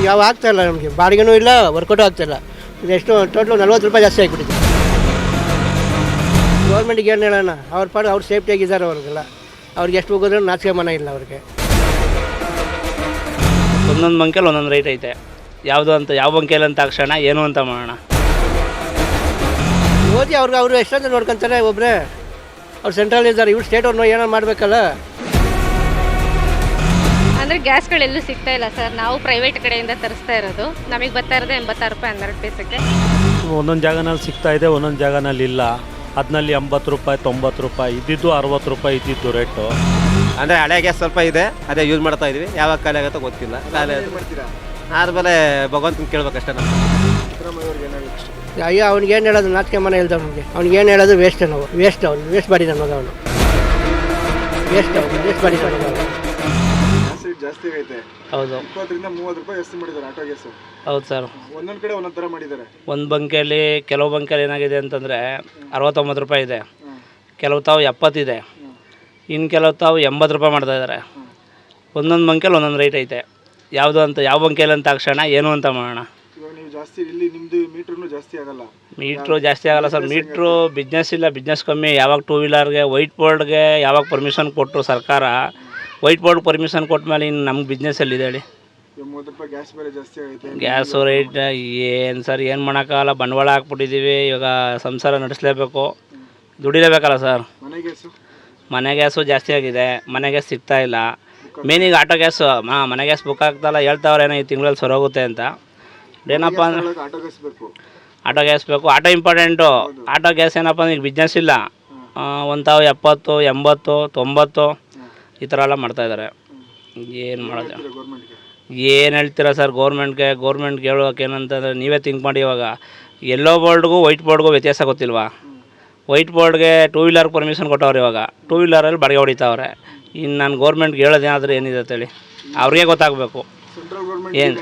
ಯಾವ ಆಗ್ತಾಯಿಲ್ಲ ನಮಗೆ, ಬಾಡಿಗೆನೂ ಇಲ್ಲ, ವರ್ಕೌಟು ಆಗ್ತಾಯಿಲ್ಲ. ಎಷ್ಟು ಟೋಟಲ್ 40 ರೂಪಾಯಿ ಜಾಸ್ತಿ ಆಗಿಬಿಟ್ಟಿದೆ. ಗೌರ್ಮೆಂಟಿಗೆ ಏನು ಹೇಳೋಣ, ಅವ್ರ ಪಾಡು ಅವ್ರು ಸೇಫ್ಟಿಯಾಗಿದ್ದಾರೆ. ಅವ್ರಿಗೆಲ್ಲ ಅವ್ರಿಗೆ ಎಷ್ಟು ಹೋಗೋದ್ರೂ ನಾಚಿಕೆ ಮನ ಇಲ್ಲ ಅವ್ರಿಗೆ. ಒಂದೊಂದು ಬಂಕೆಯಲ್ಲಿ ಒಂದೊಂದು ರೇಟ್ ಐತೆ. ಯಾವುದು ಅಂತ ಯಾವ ಬಂಕೆಯಲ್ಲಿ ಅಂತ ತಕ್ಷಣ ಏನು ಅಂತ ಮಾಡೋಣ. ಓದಿ ಅವರು ಎಷ್ಟೊಂದು ನೋಡ್ಕೊತಾರೆ. ಒಬ್ಬರೇ ಅವ್ರು ಸೆಂಟ್ರಲ್ ಇದ್ದಾರೆ, ಇವ್ರು ಸ್ಟೇಟ್ ಅವ್ರನ್ನ ಏನೋ ಮಾಡಬೇಕಲ್ಲ. ಅಂದರೆ ಗ್ಯಾಸ್ಗಳೆಲ್ಲೂ ಸಿಗ್ತಾ ಇಲ್ಲ ಸರ್. ನಾವು ಪ್ರೈವೇಟ್ ಕಡೆಯಿಂದ ತರಿಸ್ತಾ ಇರೋದು. ನಮಗೆ ಬರ್ತಾ ಇರೋದು 86 ರೂಪಾಯಿ 12 ಪೈಸೆಗೆ. ಒಂದೊಂದು ಜಾಗನಲ್ಲಿ ಸಿಗ್ತಾ ಇದೆ, ಒಂದೊಂದು ಜಾಗನಲ್ಲಿ ಇಲ್ಲ. ಅದರಲ್ಲಿ 80 ರೂಪಾಯಿ 90 ರೂಪಾಯಿ ಇದ್ದಿದ್ದು, 60 ರೂಪಾಯಿ ಇದ್ದಿದ್ದು ರೇಟು. ಅಂದರೆ ಹಳೆ ಗ್ಯಾಸ್ ಸ್ವಲ್ಪ ಇದೆ, ಅದೇ ಯೂಸ್ ಮಾಡ್ತಾ ಇದ್ವಿ. ಯಾವಾಗ ಖಾಲಿ ಆಗುತ್ತೋ ಗೊತ್ತಿಲ್ಲ. ಖಾಲಿ ಆದಮೇಲೆ ಭಗವಂತನ ಕೇಳ್ಬೇಕಷ್ಟೇ ನಾವು. ಅಯ್ಯೋ ಅವ್ನಿಗೆ ಏನು ಹೇಳೋದು, ನಾಚಿಕೆ ಮನ ಇಲ್ದ ಅವ್ನಿಗೆ. ಅವ್ನಿಗೆ ಏನು ಹೇಳೋದು ವೇಸ್ಟ್. ನಾವು ವೇಸ್ಟ್, ಅವ್ನು ವೇಸ್ಟ್ ಮಾಡಿದ ಮಗ. ಅವನು ವೇಸ್ಟ್ ಮಾಡಿದ ಮಗ ಅವನು. ಜಾಸ್ತಿ ಐತೆ. ಹೌದು, 20ರಿಂದ 30 ರೂಪಾಯಿ ಜಾಸ್ತಿ ಮಾಡಿದ್ದಾರೆ ಆಟೋ ಗ್ಯಾಸ್. ಹೌದು ಸರ್. ಒಂದೊಂದು ಕಡೆ ಒಂದೊಂದು ಥರ ಮಾಡಿದ್ದಾರೆ. ಒಂದು ಬಂಕೆಯಲ್ಲಿ ಕೆಲವು ಬಂಕೆಯಲ್ಲಿ ಏನಾಗಿದೆ ಅಂತಂದರೆ 69 ರೂಪಾಯಿ ಇದೆ, ಕೆಲವು ತಾವು 70 ಇದೆ, ಇನ್ನು ಕೆಲವು ತಾವು 80 ರೂಪಾಯಿ ಮಾಡ್ತಾಯಿದ್ದಾರೆ. ಒಂದೊಂದು ಬಂಕೆಯಲ್ಲಿ ಒಂದೊಂದು ರೇಟ್ ಐತೆ. ಯಾವುದು ಅಂತ ಯಾವ ಬಂಕೆಯಲ್ಲಿ ಅಂತ ತಕ್ಷಣ ಏನು ಅಂತ ಮಾಡೋಣ. ಇವಾಗ ನೀವು ಜಾಸ್ತಿ ಇಲ್ಲಿ ನಿಮ್ಮದು ಮೀಟ್ರೂ ಜಾಸ್ತಿ ಆಗಲ್ಲ. ಮೀಟ್ರು ಜಾಸ್ತಿ ಆಗಲ್ಲ ಸರ್. ಮೀಟ್ರು ಬಿಸ್ನೆಸ್ ಇಲ್ಲ, ಬಿಸ್ನೆಸ್ ಕಮ್ಮಿ. ಯಾವಾಗ 2 ವೀಲರ್ಗೆ ವೈಟ್ ಬೋರ್ಡ್ಗೆ ಯಾವಾಗ ಪರ್ಮಿಷನ್ ಕೊಟ್ಟರು ಸರ್ಕಾರ, ವೈಟ್ ಬೋರ್ಡ್ ಪರ್ಮಿಷನ್ ಕೊಟ್ಟ ಮೇಲೆ ಇನ್ನು ನಮ್ಗೆ ಬಿಸ್ನೆಸ್ ಎಲ್ಲಿದೆ ಹೇಳಿ. 30 ರೂಪಾಯಿ ಗ್ಯಾಸ್ ಬೇರೆ ಜಾಸ್ತಿ ಆಗೈತೆ. ಗ್ಯಾಸು ರೇಟ್ ಏನು ಸರ್, ಏನು ಮಾಡೋಕ್ಕಾಗಲ್ಲ. ಬಂಡವಾಳ ಹಾಕ್ಬಿಟ್ಟಿದ್ದೀವಿ, ಇವಾಗ ಸಂಸಾರ ನಡೆಸಲೇಬೇಕು, ದುಡಿಲೇಬೇಕಲ್ಲ ಸರ್. ಮನೆ ಗ್ಯಾಸು ಜಾಸ್ತಿ ಆಗಿದೆ, ಮನೆ ಗ್ಯಾಸ್ ಸಿಗ್ತಾ ಇಲ್ಲ. ಮೇನ್ ಈಗ ಆಟೋ ಗ್ಯಾಸು, ಮನೆ ಗ್ಯಾಸ್ ಬುಕ್ ಆಗ್ತಾಯಿಲ್ಲ. ಹೇಳ್ತಾವ್ರೇನೋ ಈ ತಿಂಗಳಲ್ಲಿ ಸರೋಗುತ್ತೆ ಅಂತ. ಏನಪ್ಪ ಅಂದ್ರೆ ಆಟೋ ಗ್ಯಾಸ್ ಬೇಕು. Auto important. ಆಟೋ ಗ್ಯಾಸ್ ಏನಪ್ಪ ಅಂದ್ರೆ ಈಗ ಬಿಸ್ನೆಸ್ ಇಲ್ಲ. ಒಂದು ತಾವು 70 80 90 ಈ ಥರ ಎಲ್ಲ ಮಾಡ್ತಾಯಿದ್ದಾರೆ. ಏನು ಮಾಡೋದು, ಏನು ಹೇಳ್ತೀರಾ ಸರ್ ಗೌರ್ಮೆಂಟ್ಗೆ ಹೇಳೋಕೆ ಏನಂತಂದರೆ ನೀವೇ ಥಿಂಕ್ ಮಾಡಿ. ಇವಾಗ ಎಲ್ಲೋ ಬೋರ್ಡ್ಗೂ ವೈಟ್ ಬೋರ್ಡ್ಗೂ ವ್ಯತ್ಯಾಸ ಗೊತ್ತಿಲ್ವಾ? ವೈಟ್ ಬೋರ್ಡ್ಗೆ 2 ವೀಲರ್ ಪರ್ಮಿಷನ್ ಕೊಟ್ಟವ್ರು, ಇವಾಗ 2 ವೀಲರಲ್ಲಿ ಬಾಡಿಗೆ ಹೊಡಿತಾವ್ರೆ. ಇನ್ನು ನಾನು ಗೌರ್ಮೆಂಟ್ಗೆ ಹೇಳೋದೇನಾದರೂ ಏನಿದೆ ಅಂತೇಳಿ ಅವ್ರಿಗೆ ಗೊತ್ತಾಗಬೇಕು. ಏನು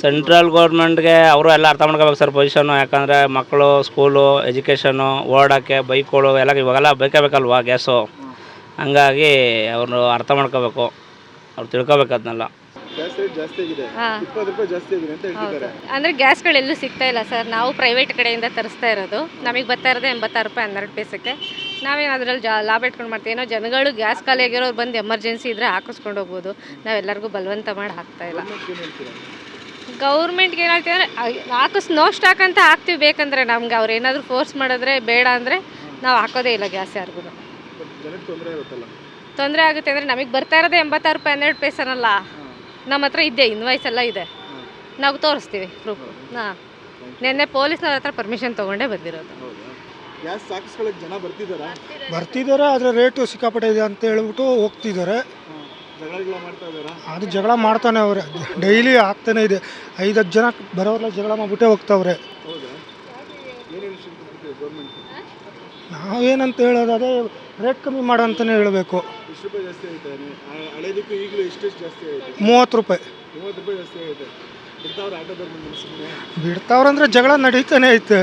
ಸೆಂಟ್ರಲ್ ಗೌರ್ಮೆಂಟ್ಗೆ ಅವರು ಎಲ್ಲ ಅರ್ಥ ಮಾಡ್ಕೋಬೇಕು ಸರ್ ಪೊಸಿಷನ್ನು. ಯಾಕಂದರೆ ಮಕ್ಕಳು, ಸ್ಕೂಲು, ಎಜುಕೇಷನು, ಓಡಾಡೋಕ್ಕೆ ಬೈಕ್ಗಳು ಎಲ್ಲ ಇವಾಗೆಲ್ಲ ಬೇಕಲ್ವಾ ಗ್ಯಾಸು. ಹಂಗಾಗಿ ಅವರು ಅರ್ಥ ಮಾಡ್ಕೋಬೇಕು, ಅವ್ರು ತಿಳ್ಕೊಬೇಕು ಅದನ್ನೆಲ್ಲ. ಅಂದರೆ ಗ್ಯಾಸ್ಗಳೆಲ್ಲೂ ಸಿಗ್ತಾ ಇಲ್ಲ ಸರ್. ನಾವು ಪ್ರೈವೇಟ್ ಕಡೆಯಿಂದ ತರಿಸ್ತಾ ಇರೋದು. ನಮಗೆ ಬರ್ತಾ ಇರೋದು 86 ರೂಪಾಯಿ 12 ಪೈಸೆಗೆ. ನಾವೇನು ಅದರಲ್ಲಿ ಲಾಭ ಇಟ್ಕೊಂಡು ಮಾಡ್ತೀವಿ. ಏನೋ ಜನಗಳು ಗ್ಯಾಸ್ ಖಾಲಿ ಆಗಿರೋರು ಬಂದು ಎಮರ್ಜೆನ್ಸಿ ಇದ್ದರೆ ಹಾಕಿಸ್ಕೊಂಡು ಹೋಗ್ಬೋದು. ನಾವೆಲ್ಲರಿಗೂ ಬಲವಂತ ಮಾಡಿ ಹಾಕ್ತಾಯಿಲ್ಲ. ಗೌರ್ಮೆಂಟ್ಗೆ ಏನು ಹೇಳ್ತೀವಿ ಅಂದರೆ ನೋ ಸ್ಟಾಕ್ ಅಂತ ಹಾಕ್ತೀವಿ. ಬೇಕಂದರೆ ನಮ್ಗೆ ಅವ್ರು ಏನಾದರೂ ಫೋರ್ಸ್ ಮಾಡಿದ್ರೆ, ಬೇಡ ಅಂದರೆ ನಾವು ಹಾಕೋದೇ ಇಲ್ಲ ಗ್ಯಾಸ್ ಯಾರಿಗೂ. ತೊಂದರೆ ಆಗುತ್ತೆ ಅಂದರೆ ನಮಗೆ ಬರ್ತಾ ಇರೋದೇ 86 ರೂಪಾಯಿ 12 ಪೈಸನಲ್ಲ. ನಮ್ಮ ಹತ್ರ ಇದೆ, ಇನ್ವಾಯ್ಸ್ ಎಲ್ಲ ಇದೆ, ನಾವು ತೋರಿಸ್ತೀವಿ ಪ್ರೂಫ್. ನಿನ್ನೆ ಪೊಲೀಸ್ನವ್ರ ಹತ್ರ ಪರ್ಮಿಷನ್ ತೊಗೊಂಡೇ ಬಂದಿರೋದು. ಬರ್ತಿದ್ದಾರೆ, ಆದರೆ ರೇಟು ಸಿಕ್ಕಾಪಟ್ಟೆ ಇದೆ ಅಂತ ಹೇಳ್ಬಿಟ್ಟು ಹೋಗ್ತಿದ್ದಾರೆ. ಅದು ಜಗಳ ಮಾಡ್ತಾನೆ ಅವ್ರೆ, ಡೈಲಿ ಆಗ್ತಾನೆ ಇದೆ. 5-10 ಜನ ಬರೋರೆಲ್ಲ ಜಗಳ ಮಾಡಿಬಿಟ್ಟೆ ಹೋಗ್ತಾವ್ರೆ. ನಾವೇನಂತ ಹೇಳೋದು, ಅದೇ ರೇಟ್ ಕಮ್ಮಿ ಮಾಡೋ ಅಂತಲೇ ಹೇಳಬೇಕು. 30 ರೂಪಾಯಿ ಬಿಡ್ತಾವ್ರಂದ್ರೆ ಜಗಳ ನಡೀತಾನೆ ಐತೆ.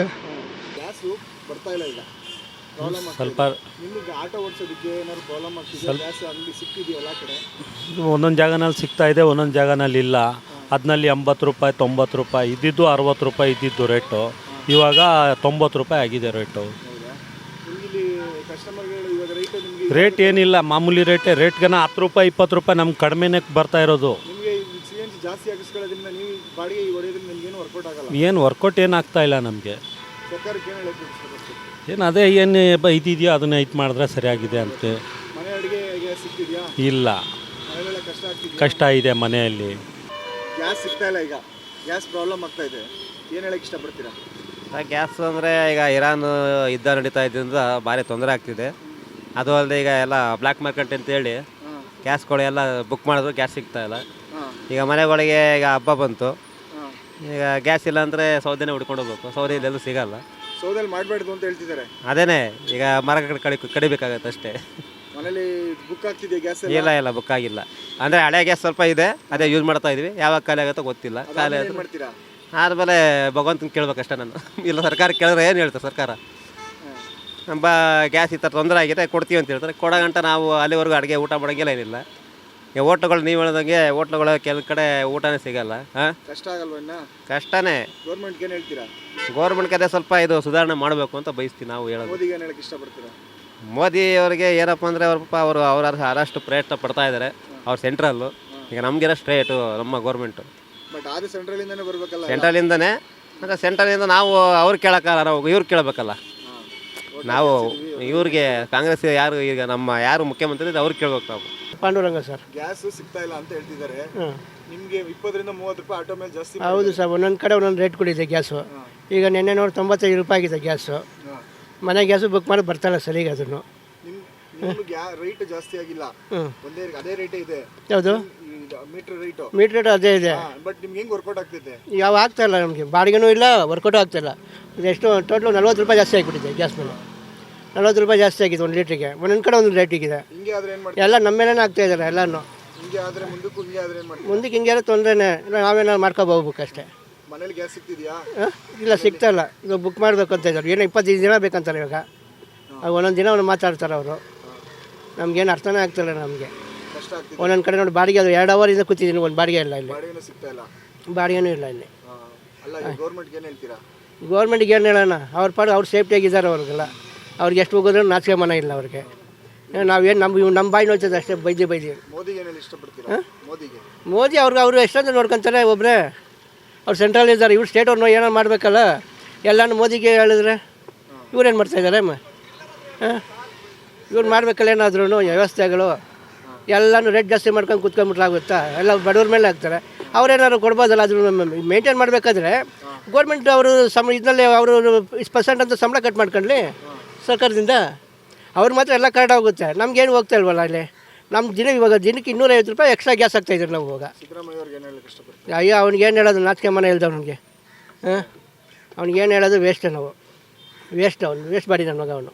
ಸ್ವಲ್ಪ ಒಂದೊಂದು ಜಾಗನಲ್ಲಿ ಸಿಗ್ತಾ ಇದೆ, ಒಂದೊಂದು ಜಾಗನಲ್ಲಿ ಇಲ್ಲ. ಅದರಲ್ಲಿ 80 ರೂಪಾಯಿ 90 ರೂಪಾಯಿ ಇದ್ದಿದ್ದು, 60 ರೂಪಾಯಿ ಇದ್ದಿದ್ದು ರೇಟು. ಇವಾಗ 90 ರೂಪಾಯಿ ಆಗಿದೆ ರೇಟು. ರೇಟ್ ಏನಿಲ್ಲ, ಮಾಮೂಲಿ ರೇಟೇ. ರೇಟ್ಗೆ 10 ರೂಪಾಯಿ 20 ರೂಪಾಯಿ ನಮ್ಗೆ ಕಡಿಮೆನೇ ಬರ್ತಾ ಇರೋದು. ಏನು ವರ್ಕೌಟ್ ಏನಾಗ್ತಾ ಇಲ್ಲ ನಮಗೆ. ಏನು ಅದೇ ಏನು ಇದೆಯೋ ಅದನ್ನ ಇದು ಮಾಡಿದ್ರೆ ಸರಿಯಾಗಿದೆ ಅಂತ. ಇಲ್ಲ, ಕಷ್ಟ ಇದೆ ಮನೆಯಲ್ಲಿ. ಗ್ಯಾಸ್ ಸಿಗ್ತಾ ಇಲ್ಲ. ಈಗ ಗ್ಯಾಸ್ ಪ್ರಾಬ್ಲಮ್ ಆಗ್ತಾ ಇದೆ. ಏನು ಹೇಳಕ್ಕೆ ಇಷ್ಟಪಡ್ತೀರಾ? ಗ್ಯಾಸ್ ಅಂದರೆ ಈಗ ಇರಾನ್ ಯುದ್ಧ ನಡೀತಾ ಇದ್ದರಿಂದ ಭಾರಿ ತೊಂದರೆ ಆಗ್ತಿದೆ. ಅದು ಅಲ್ಲದೆ ಈಗ ಎಲ್ಲ ಬ್ಲ್ಯಾಕ್ ಮಾರ್ಕೆಟ್ ಅಂತೇಳಿ ಗ್ಯಾಸ್ಗಳು ಎಲ್ಲ ಬುಕ್ ಮಾಡಿದ್ರು ಗ್ಯಾಸ್ ಸಿಗ್ತಾ ಇಲ್ಲ. ಈಗ ಮನೆಗಳಿಗೆ ಈಗ ಹಬ್ಬ ಬಂತು, ಈಗ ಗ್ಯಾಸ್ ಇಲ್ಲ ಅಂದರೆ ಸೌದೆನೇ ಹುಡ್ಕೊಂಡು ಹೋಗ್ಬೇಕು. ಸೌದೆ ಇಲ್ಲೆಲ್ಲೂ ಸಿಗಲ್ಲ. ಸೌದೆಯಲ್ಲಿ ಮಾಡಬಾರ್ದು ಅಂತ ಹೇಳ್ತಿದ್ದಾರೆ. ಅದೇನೇ ಈಗ ಮರ ಕಡಿಬೇಕಾಗತ್ತೆ ಅಷ್ಟೇ. ಮನೇಲಿ ಬುಕ್ ಆಗ್ತಿದೆ ಗ್ಯಾಸ್? ಇಲ್ಲ ಬುಕ್ ಆಗಿಲ್ಲ. ಅಂದರೆ ಹಳೆ ಗ್ಯಾಸ್ ಸ್ವಲ್ಪ ಇದೆ, ಅದೇ ಯೂಸ್ ಮಾಡ್ತಾ ಇದ್ವಿ. ಯಾವಾಗ ಖಾಲಿ ಆಗುತ್ತೋ ಗೊತ್ತಿಲ್ಲ. ಖಾಲಿ ಮಾಡ್ತೀರಾ? ಆದಮೇಲೆ ಭಗವಂತನ ಕೇಳ್ಬೇಕಷ್ಟೇ ನಾನು. ಇಲ್ಲ ಸರ್ಕಾರ ಕೇಳಿದ್ರೆ ಏನು ಹೇಳ್ತಾರೆ ಸರ್ಕಾರ? ಗ್ಯಾಸ್ ಈ ಥರ ತೊಂದರೆ ಆಗಿದೆ ಕೊಡ್ತೀವಿ ಅಂತ ಹೇಳ್ತಾರೆ. ಕೊಡೋ ಗಂಟ ನಾವು ಅಲ್ಲಿವರೆಗೂ ಅಡುಗೆ ಊಟ ಮಾಡೋಂಗಿಲ್ಲ, ಏನಿಲ್ಲ. ಈಗ ಹೋಟ್ಲುಗಳು ನೀವು ಹೇಳ್ದಂಗೆ ಹೋಟ್ಲುಗಳು ಕೆಲವು ಕಡೆ ಊಟನೇ ಸಿಗಲ್ಲ. ಹಾಂ, ಕಷ್ಟ ಆಗಲ್ವಾ ಇನ್ನ? ಕಷ್ಟನೇ. ಗೌರ್ಮೆಂಟ್ಗೆ ಏನು ಹೇಳ್ತೀರಾ? ಗೌರ್ಮೆಂಟ್ಗೆ ಅದೇ ಸ್ವಲ್ಪ ಇದು ಸುಧಾರಣೆ ಮಾಡಬೇಕು ಅಂತ ಬಯಸ್ತೀವಿ ನಾವು ಹೇಳೋದು. ಮೋದಿಗೆ ಏನು ಹೇಳಕ್ಕೆ ಇಷ್ಟಪಡ್ತೀರಾ? ಮೋದಿ ಅವರಿಗೆ ಏನಪ್ಪ ಅಂದರೆ ಅವರು ಅವರಷ್ಟು ಪ್ರಯತ್ನ ಪಡ್ತಾ ಇದ್ದಾರೆ. ಅವ್ರು ಸೆಂಟ್ರಲ್ಲು, ಈಗ ನಮಗಿರೋ ಸ್ಟ್ರೇಟು ನಮ್ಮ ಗೌರ್ಮೆಂಟು ಬಟ್ ಆದ್ರೆ ಸೆಂಟ್ರಲಿಂದನೇ ಬರಬೇಕಲ್ಲ. ಸೆಂಟ್ರಲಿಂದನೇ. ಅಂದರೆ ಸೆಂಟ್ರಲಿಂದ ನಾವು ಅವ್ರು ಕೇಳೋಕ್ಕಲ್ಲ, ನಾವು ಇವ್ರು ಕೇಳಬೇಕಲ್ಲ. ನಾವು ಇವ್ರಿಗೆ ಕಾಂಗ್ರೆಸ್ ಯಾರು ಈಗ ನಮ್ಮ ಯಾರು ಮುಖ್ಯಮಂತ್ರಿ ಇದೆ ಅವ್ರಿಗೆ ಕೇಳ್ಬೇಕು ನಾವು. ಪಾಂಡುರಂಗ ಸರ್. ಗ್ಯಾಸ್ ಸಿಗ್ತಾ ಇಲ್ಲ ಅಂತ ಹೇಳ್ತಿದ್ದಾರೆ. ನಿಮಗೆ 20 ರಿಂದ 30 ರೂಪಾಯಿ ಆಟೋ ಮೇಲೆ ಜಾಸ್ತಿ. ಹೌದು ಸರ್, ಒಂದೊಂದು ಕಡೆ ಒಂದೊಂದು ರೇಟ್ ಕೊಡಿದೆ ಗ್ಯಾಸು. ಈಗ ನಿನ್ನೆ ನೋಡಿ 95 ರೂಪಾಯಿ ಆಗಿದೆ ಗ್ಯಾಸು. ಮನೆ ಗ್ಯಾಸು ಬುಕ್ ಮಾಡಿ ಬರ್ತಾಯಿಲ್ಲ ಸರ್ ಈಗ ಅದನ್ನು. ನಿಮ್ಗೆ ರೇಟ್ ಜಾಸ್ತಿ ಆಗಿಲ್ಲ, ಒಂದೇ ಅದೇ ರೇಟೇ ಇದೆ. ಯಾವುದು ಮೀಟರ್ ರೇಟು? ಮೀಟರ್ ರೇಟ್ ಅದೇ ಇದೆ. ಬಟ್ ನಿಮ್ಗೆ ಹೆಂಗೆ ವರ್ಕೌಟ್ ಆಗ್ತೈತೆ? ಯಾವ ಆಗ್ತಾ ಇಲ್ಲ ನಮಗೆ, ಬಾಡಿಗೆನೂ ಇಲ್ಲ, ವರ್ಕೌಟು ಆಗ್ತಾಯಿಲ್ಲ. ಎಷ್ಟು ಟೋಟಲ್ 40 ರೂಪಾಯಿ ಜಾಸ್ತಿ ಆಗಿಬಿಟ್ಟಿದೆ ಗ್ಯಾಸ್ ಮೇಲೆ. 40 ರೂಪಾಯಿ ಜಾಸ್ತಿ ಆಗಿದೆ 1 ಲೀಟ್ರಿಗೆ. ಒಂದೊಂದು ಕಡೆ ಒಂದೊಂದು ರೇಟಿಗಿದೆ. ಹಿಂಗೆ ಆದ್ರೆ ಏನು ಮಾಡ್ತೀವಿ? ಎಲ್ಲ ನಮ್ಮ ಮೇಲೇ ಆಗ್ತಾ ಇದ್ದಾರೆ ಎಲ್ಲನೂ. ಹಿಂಗೆ ಆದರೆ ಮುಂದಕ್ಕೂ ಹಿಂಗೆ ಆದರೆ ಏನು ಮಾಡ್ತೀವಿ? ಮುಂದಕ್ಕೆ ಹಿಂಗೆ ತೊಂದರೆನೇ ಇಲ್ಲ, ನಾವೇನಾದ್ರು ಮಾಡ್ಕೊಂಡು ಹೋಗ್ಬೇಕು ಅಷ್ಟೇ. ಮನೇಲಿ ಗ್ಯಾಸ್ ಸಿಗ್ತಿದ್ಯಾ? ಇಲ್ಲ, ಸಿಗ್ತಾ ಇಲ್ಲ. ಇವಾಗ ಬುಕ್ ಮಾಡಬೇಕು ಅಂತ ಇದ್ದಾರೆ. ಏನೋ 25 ದಿನ ಬೇಕಂತಾರೆ ಇವಾಗ. ಒಂದೊಂದು ದಿನ ಮಾತಾಡ್ತಾರೆ ಅವರು. ನಮಗೇನು ಅರ್ಥನೇ ಆಗ್ತಿಲ್ಲ ನಮಗೆ. ಕಷ್ಟ ಆಗ್ತಿದೆ. ಒಂದೊಂದು ಕಡೆ ನೋಡಿ ಬಾಡಿಗೆ ಅದು 2 ಅವರಿಂದ ಕೂತಿದ್ದೀನಿ, ಒಂದು ಬಾಡಿಗೆ ಇಲ್ಲ ಇಲ್ಲಿ. ಬಾಡಿಗೆನೂ ಸಿಗ್ತಾ ಇಲ್ಲ. ಬಾಡಿಗೆನೂ ಇಲ್ಲ ಇಲ್ಲಿ. ಅಲ್ಲ, ಗೌರ್ಮೆಂಟ್ಗೆ ಏನು ಹೇಳ್ತೀರಾ? ಗೌರ್ಮೆಂಟಿಗೆ ಏನು ಹೇಳೋಣ, ಅವ್ರ ಪಾಡು ಅವ್ರು ಸೇಫ್ಟಿಯಾಗಿದ್ದಾರೆ ಅವ್ರಿಗೆಲ್ಲ. ಅವ್ರಿಗೆ ಎಷ್ಟು ಹೋಗೋದ್ರೂ ನಾಚಿಕೆ ಮನ ಇಲ್ಲ ಅವ್ರಿಗೆ. ನಾವೇನು ನಮ್ಮ ಬಾಯಿ ನೋಡ್ತದೆ ಅಷ್ಟೇ, ಬೈದಿ. ಮೋದಿಗೆ ಏನು ಇಷ್ಟಪಡ್ತೀರಾ? ಮೋದಿ ಅವರು ಎಷ್ಟೊಂದು ನೋಡ್ಕೊಂತಾರೆ ಒಬ್ಬರೇ. ಅವ್ರು ಸೆಂಟ್ರಲ್ ಇದ್ದಾರೆ, ಇವ್ರು ಸ್ಟೇಟ್ ಅವ್ರನ್ನ ಏನೋ ಮಾಡಬೇಕಲ್ಲ. ಎಲ್ಲನೂ ಮೋದಿಗೆ ಹೇಳಿದ್ರೆ ಇವ್ರೇನು ಮಾಡ್ತಾಯಿದ್ದಾರೆ ಹಾಂ? ಇವ್ರು ಮಾಡಬೇಕಲ್ಲ ಏನಾದ್ರೂ ವ್ಯವಸ್ಥೆಗಳು. ಎಲ್ಲನೂ ರೇಟ್ ಜಾಸ್ತಿ ಮಾಡ್ಕೊಂಡು ಕೂತ್ಕೊಂಡ್ಬಿಟ್ಲಾಗುತ್ತಾ? ಎಲ್ಲ ಬಡವ್ರ ಮೇಲೆ ಆಗ್ತಾರೆ. ಅವ್ರೇನಾದ್ರು ಕೊಡ್ಬೋದಲ್ಲ, ಅದ್ರ ಮೇಂಟೈನ್ ಮಾಡಬೇಕಾದ್ರೆ ಗೌರ್ಮೆಂಟ್ ಅವರು ಇದರಲ್ಲಿ ಅವರು 20% ಅಂತ ಸಂಬಳ ಕಟ್ ಮಾಡ್ಕೊಳ್ಳಿ ಸರ್ಕಾರದಿಂದ. ಅವ್ರು ಮಾತ್ರ ಎಲ್ಲ ಕರೆಕ್ಟ್ ಆಗುತ್ತೆ. ನಮ್ಗೇನು ಹೋಗ್ತಾ ಇಲ್ವಲ್ಲ ಅಲ್ಲಿ. ನಮ್ಮ ಇವಾಗ ದಿನಕ್ಕೆ 250 ರೂಪಾಯಿ ಎಕ್ಸ್ಟ್ರಾ ಗ್ಯಾಸ್ ಆಗ್ತಾಯಿದ್ರು ನಾವು ಇವಾಗ. ಸಿದ್ದರಾಮಯ್ಯ ಅವ್ರಿಗೆ ಏನು ಹೇಳಕ್ಕೆ ಇಷ್ಟಪಡ್ತೀರಾ? ಅಯ್ಯೋ, ಅವ್ನಿಗೇನು ಹೇಳೋದು, ನಾಚಿಕೆ ಮನೆ ಹೇಳ್ದ ಅವ್ನಿಗೆ. ಅವ್ನಿಗೇನು ಹೇಳೋದು ವೇಸ್ಟ್. ನಾವು ವೇಸ್ಟ್, ಅವ್ನು ವೇಸ್ಟ್ ಬಾಡಿ ನನ್ನ ಮಗ ಅವನು.